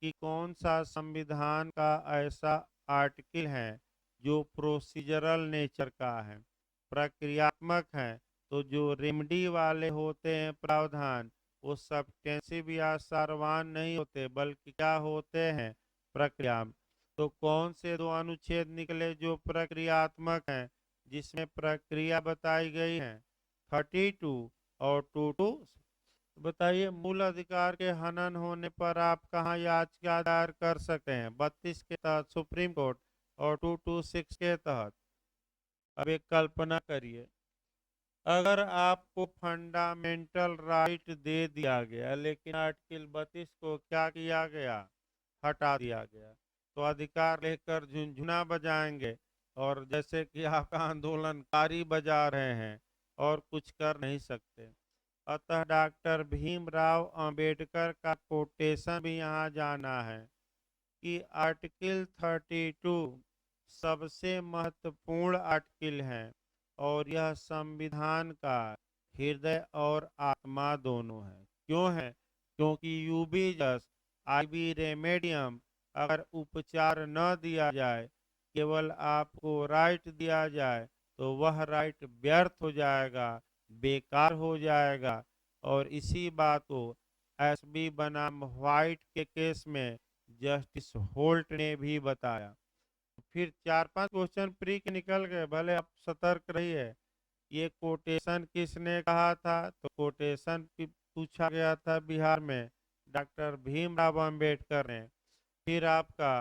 A: कि कौन सा संविधान का ऐसा आर्टिकल है जो प्रोसीजरल नेचर का है, प्रक्रियात्मक है। तो जो रेमडी वाले होते हैं प्रावधान, वो सब्सटेंसिव या सारवान नहीं होते, बल्कि क्या होते हैं, प्रक्रिया। तो कौन से दो अनुच्छेद निकले जो प्रक्रियात्मक हैं, जिसमें प्रक्रिया बताई गई है, 32 और 22। बताइए, मूल अधिकार के हनन होने पर आप कहाँ याचिका दायर कर सकते हैं, 32 के तहत सुप्रीम कोर्ट और 226 के तहत। अब एक कल्पना करिए, अगर आपको फंडामेंटल राइट दे दिया गया लेकिन आर्टिकल 32 को क्या किया गया, हटा दिया गया, तो अधिकार लेकर झुंझुना बजाएंगे और जैसे कि आपका आंदोलनकारी बजा रहे हैं और कुछ कर नहीं सकते। अतः डॉक्टर भीमराव अंबेडकर का कोटेशन भी यहाँ जाना है कि आर्टिकल 32 सबसे महत्वपूर्ण आर्टिकल है और यह संविधान का हृदय और आत्मा दोनों है। क्यों है? क्योंकि यूबी जस आईबी रेमेडियम, अगर उपचार न दिया जाए, केवल आपको राइट दिया जाए, तो वह राइट व्यर्थ हो जाएगा, बेकार हो जाएगा। और इसी बात को एसबी बनाम व्हाइट के केस में जस्टिस होल्ट ने भी बताया। फिर 4-5 क्वेश्चन प्री के निकल गए, भले आप सतर्क रहिए। ये कोटेशन किसने कहा था, तो कोटेशन पूछा गया था बिहार में डॉक्टर भीमराव अंबेडकर ने। फिर आपका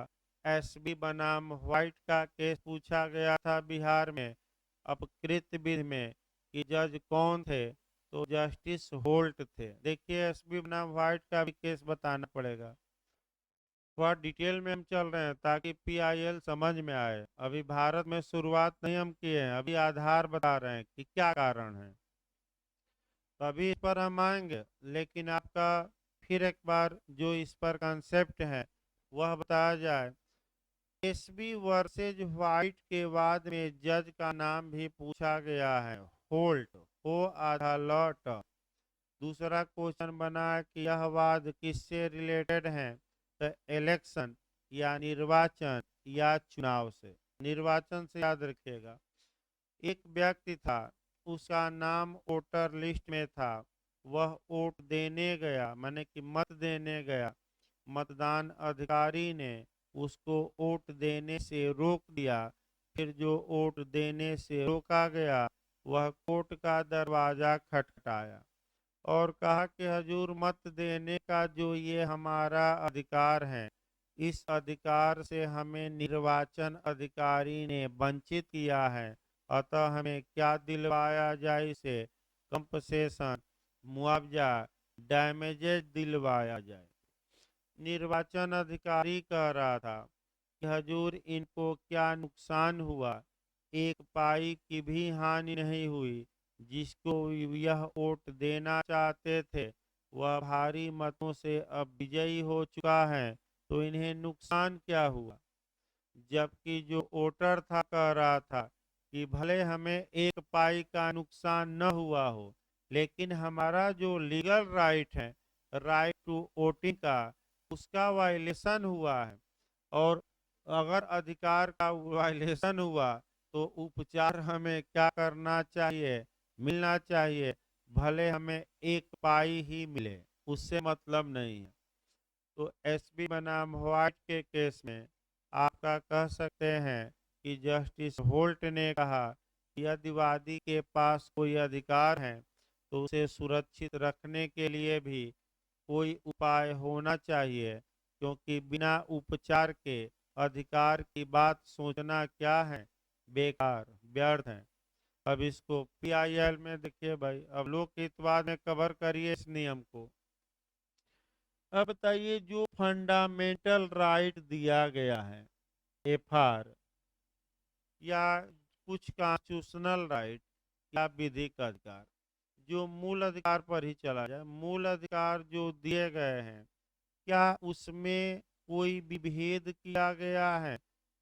A: एसबी बनाम व्हाइट का केस पूछा गया था बिहार में अपकृत विधि में, कि जज कौन थे, तो जस्टिस होल्ट थे। देखिए, एसबी बनाम व्हाइट का भी केस बताना पड़ेगा, थोड़ा डिटेल में हम चल रहे हैं ताकि पीआईएल समझ में आए। अभी भारत में शुरुआत नहीं हम किए हैं, अभी आधार बता रहे हैं कि क्या कारण है, तो अभी इस पर हम आएंगे। लेकिन आपका फिर एक बार जो इस पर कंसेप्ट है वह बताया जाए। एसबी वर्सेज व्हाइट के बाद में जज का नाम भी पूछा गया है, होल्ट, हो आधा लॉट। दूसरा क्वेश्चन बना है कि यह वाद किससे रिलेटेड है, तो इलेक्शन या निर्वाचन या चुनाव से। निर्वाचन से याद रखिएगा, एक व्यक्ति था, उसका नाम वोटर लिस्ट में था, वह वोट देने गया, माने कि मत देने गया, मतदान अधिकारी ने उसको वोट देने से रोक दिया। फिर जो वोट देने से रोका गया वह कोर्ट का दरवाजा खटखटाया और कहा कि हजूर, मत देने का जो ये हमारा अधिकार है, इस अधिकार से हमें निर्वाचन अधिकारी ने वंचित किया है, अतः हमें क्या दिलवाया जाए, इसे कंपसेशन, मुआवजा, डैमेजेज दिलवाया जाए। निर्वाचन अधिकारी कह रहा था कि हजूर, इनको क्या नुकसान हुआ, एक पाई की भी हानि नहीं हुई, जिसको यह वोट देना चाहते थे वह भारी मतों से अब विजयी हो चुका है, तो इन्हें नुकसान क्या हुआ। जबकि जो वोटर था कह रहा था कि भले हमें एक पाई का नुकसान न हुआ हो, लेकिन हमारा जो लीगल राइट है, राइट टू वोटिंग का, उसका वायलेशन हुआ है। और अगर अधिकार का वायलेशन हुआ तो उपचार हमें क्या करना चाहिए, मिलना चाहिए, भले हमें एक पाई ही मिले, उससे मतलब नहीं है। तो एसबी बनाम व्हाइट के केस में आपका कह सकते हैं कि जस्टिस होल्ट ने कहा कि यदि वादी के पास कोई अधिकार है तो उसे सुरक्षित रखने के लिए भी कोई उपाय होना चाहिए, क्योंकि बिना उपचार के अधिकार की बात सोचना क्या है, बेकार, व्यर्थ है। अब इसको पीआईएल में देखिए भाई, अब लोक हितवाद में कवर करिए इस नियम को। अब बताइए, जो फंडामेंटल राइट दिया गया है, एफआर, या कुछ कॉन्स्टिट्यूशनल राइट या विधिक अधिकार, जो मूल अधिकार पर ही चला जाए, मूल अधिकार जो दिए गए हैं, क्या उसमें कोई विभेद किया गया है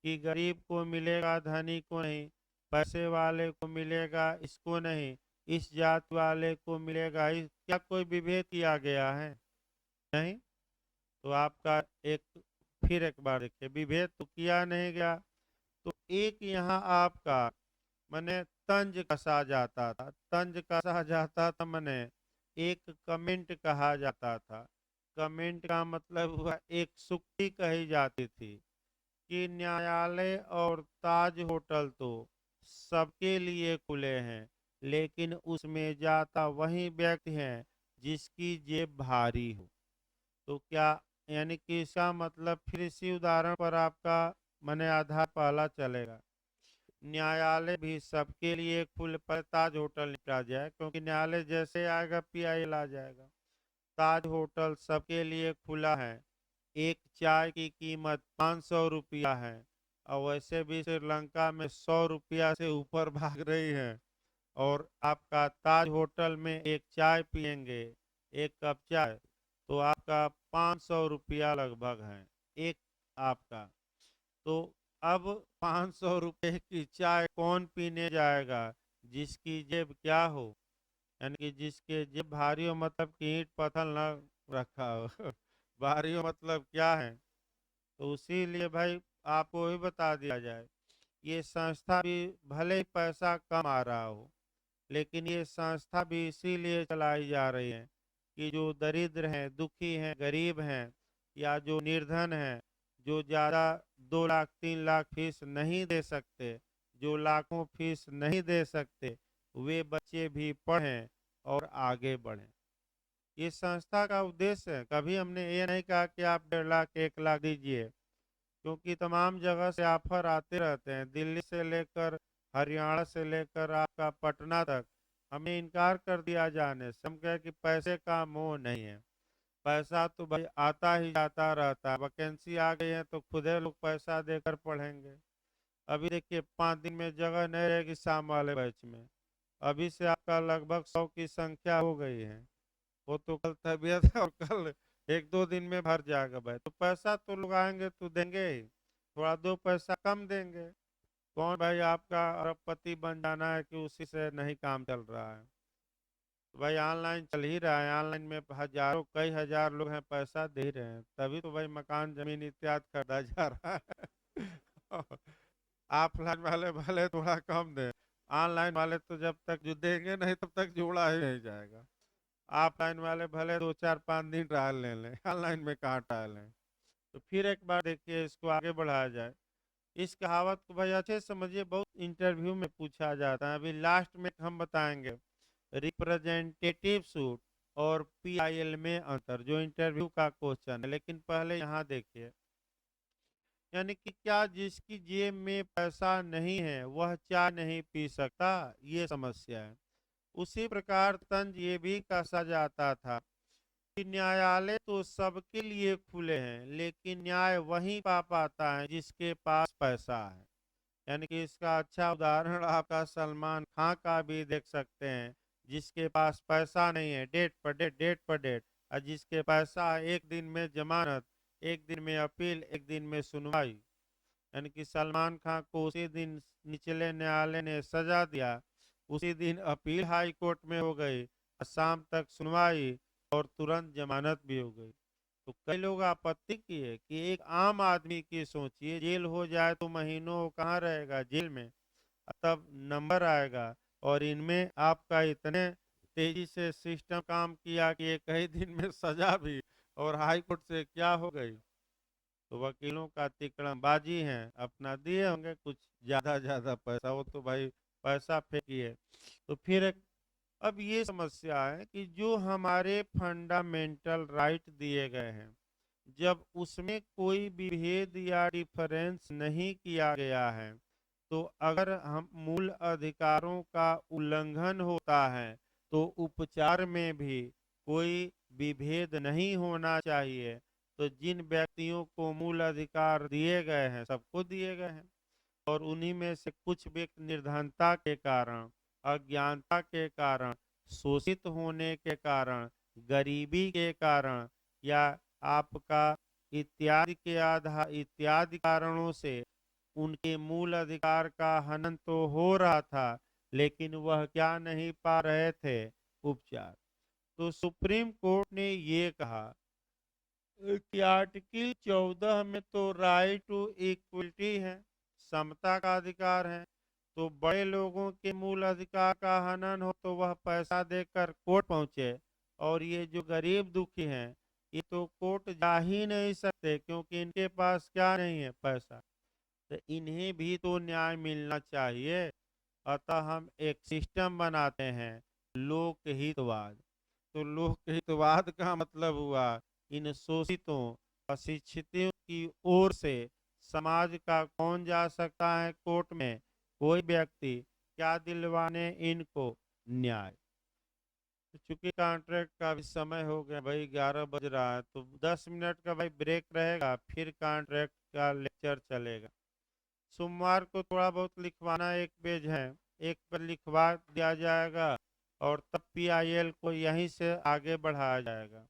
A: कि गरीब को मिलेगा, धनी को नहीं, पैसे वाले को मिलेगा, इसको नहीं, इस जात वाले को मिलेगा, क्या कोई विभेद किया गया है? नहीं। तो आपका एक, फिर एक बार देखिए, विभेद तो किया नहीं गया। तो एक यहाँ आपका मने तंज कसा जाता था, तंज कसा जाता था मने एक कमेंट कहा जाता था। कमेंट का मतलब हुआ एक सुक्ति कही जाती थी कि न्यायालय और ताज होटल तो सबके लिए खुले हैं, लेकिन उसमें जाता वही व्यक्ति है जिसकी जेब भारी हो। तो क्या, यानी कि इसका मतलब फिर इसी उदाहरण पर आपका मने आधार पहला चलेगा। न्यायालय भी सबके लिए खुले, पर ताज होटल निपटा जाए, क्योंकि न्यायालय जैसे आएगा पीआईएल आ जाएगा। ताज होटल सबके लिए खुला है, एक चाय की कीमत 500 रुपया है, और वैसे भी श्रीलंका में 100 रुपया से ऊपर भाग रही है, और आपका ताज होटल में एक चाय पियेंगे, एक कप चाय, तो आपका 500 रुपया लगभग है एक आपका। तो अब 500 रुपये की चाय कौन पीने जाएगा जिसकी जेब क्या हो, यानी कि जिसके जेब भारी हो, मतलब कि ईंट पत्थर न रखा हो भारी हो मतलब क्या है? तो इसीलिए भाई आपको भी बता दिया जाए, ये संस्था भी भले ही पैसा कम आ रहा हो, लेकिन ये संस्था भी इसीलिए चलाई जा रही है कि जो दरिद्र हैं, दुखी हैं, गरीब हैं, या जो निर्धन हैं, जो ज़्यादा 2 लाख 3 लाख फीस नहीं दे सकते, जो लाखों फीस नहीं दे सकते, वे बच्चे भी पढ़ें और आगे बढ़ें। ये संस्था का उद्देश्य है। कभी हमने ये नहीं कहा कि आप 1.5 लाख 1 लाख दीजिए, क्योंकि तमाम जगह से ऑफर आते रहते हैं, दिल्ली से लेकर हरियाणा से लेकर आपका पटना तक। हमें इनकार कर दिया जाने से, हम कहे कि पैसे का मोह नहीं है। पैसा तो भाई आता ही जाता रहता है, वैकेंसी आ गई है तो खुदे लोग पैसा देकर पढ़ेंगे। अभी देखिए 5 दिन में जगह नहीं रहेगी शाम वाले बैच में, अभी से आपका लगभग 100 की संख्या हो गई है। वो तो कल तबीयत है और कल 1-2 दिन में भर जाएगा भाई। तो पैसा तो लोग आएंगे तो देंगे ही, थोड़ा 2 पैसा कम देंगे। कौन भाई आपका अरबपति बन जाना है कि उसी से नहीं काम चल रहा है? तो भाई ऑनलाइन चल ही रहा है, ऑनलाइन में हजारों कई हजार लोग हैं, पैसा दे ही रहे हैं, तभी तो भाई मकान जमीन इत्यादि खरीदा जा रहा है ऑफलाइन वाले भले थोड़ा कम दें, ऑनलाइन वाले तो जब तक जो देंगे नहीं तब तक जोड़ा ही नहीं जाएगा। ऑफलाइन वाले भले 2 4 5 दिन ट्रायल ले लें, ऑनलाइन में कहाँ ट्रायल है? तो फिर एक बार देखिए, इसको आगे बढ़ाया जाए। इस कहावत को भाई अच्छे से समझिए, बहुत इंटरव्यू में पूछा जाता है। अभी लास्ट में हम बताएंगे रिप्रेजेंटेटिव सूट और पीआईएल में अंतर, जो इंटरव्यू का क्वेश्चन है। लेकिन पहले यहाँ देखिए, यानी कि क्या जिसकी जेब में पैसा नहीं है वह चाय नहीं पी सकता, ये समस्या है। उसी प्रकार तंज ये भी कसा जाता था कि न्यायालय तो सबके लिए खुले हैं, लेकिन न्याय वही पा पाता है जिसके पास पैसा है। यानी कि इसका अच्छा उदाहरण आपका सलमान खान का भी देख सकते हैं, जिसके पास पैसा नहीं है, डेट पर डेट, डेट पर डेट, और जिसके पैसा है, एक दिन में जमानत, एक दिन में अपील, एक दिन में सुनवाई। यानी कि सलमान खान को उसी दिन निचले न्यायालय ने सजा दिया, उसी दिन अपील हाई कोर्ट में हो गई, और शाम तक सुनवाई, और तुरंत जमानत भी हो गई। तो कई लोग आपत्ति किए कि एक आम आदमी की सोचिए, जेल हो जाए तो महीनों वो कहाँ रहेगा जेल में, तब नंबर आएगा। और इनमें आपका इतने तेजी से सिस्टम काम किया कि एक ही दिन में सजा भी, और हाई कोर्ट से क्या हो गई। तो वकीलों का तिकड़मबाजी है, अपना दिए होंगे कुछ ज्यादा ज्यादा पैसा, वो तो भाई पैसा फेंकिए। तो फिर अब ये समस्या है कि जो हमारे फंडामेंटल राइट दिए गए हैं, जब उसमें कोई विभेद या डिफरेंस नहीं किया गया है, तो अगर हम मूल अधिकारों का उल्लंघन होता है, तो उपचार में भी कोई विभेद नहीं होना चाहिए। तो जिन व्यक्तियों को मूल अधिकार दिए गए हैं, सबको दिए गए हैं, और उन्हीं में से कुछ व्यक्ति निर्धनता के कारण, अज्ञानता के कारण, शोषित होने के कारण, गरीबी के कारण, या आपका इत्यादि कारणों से उनके मूल अधिकार का हनन तो हो रहा था, लेकिन वह क्या नहीं पा रहे थे? उपचार। तो सुप्रीम कोर्ट ने ये कहा कि आर्टिकल 14 में तो राइट टू इक्वलिटी है, समता का अधिकार है। तो बड़े लोगों के मूल अधिकार का हनन हो तो वह पैसा देकर कोर्ट पहुंचे, और ये जो गरीब दुखी हैं, ये तो कोर्ट जा ही नहीं सकते, क्योंकि इनके पास क्या नहीं है? पैसा। तो इन्हें भी तो न्याय मिलना चाहिए। अतः हम एक सिस्टम बनाते हैं, लोकहितवाद। तो लोकहितवाद का मतलब हुआ इन शोषितों, अशिक्षितों की ओर से समाज का कौन जा सकता है कोर्ट में? कोई व्यक्ति। क्या दिलवाने इनको? न्याय। तो चूंकि कॉन्ट्रैक्ट का भी समय हो गया भाई, 11 बज रहा है, तो 10 मिनट का भाई ब्रेक रहेगा, फिर कॉन्ट्रैक्ट का लेक्चर चलेगा। सोमवार को थोड़ा बहुत लिखवाना, एक पेज है, एक पर लिखवा दिया जाएगा, और तब पीआईएल को यहीं से आगे बढ़ाया जाएगा।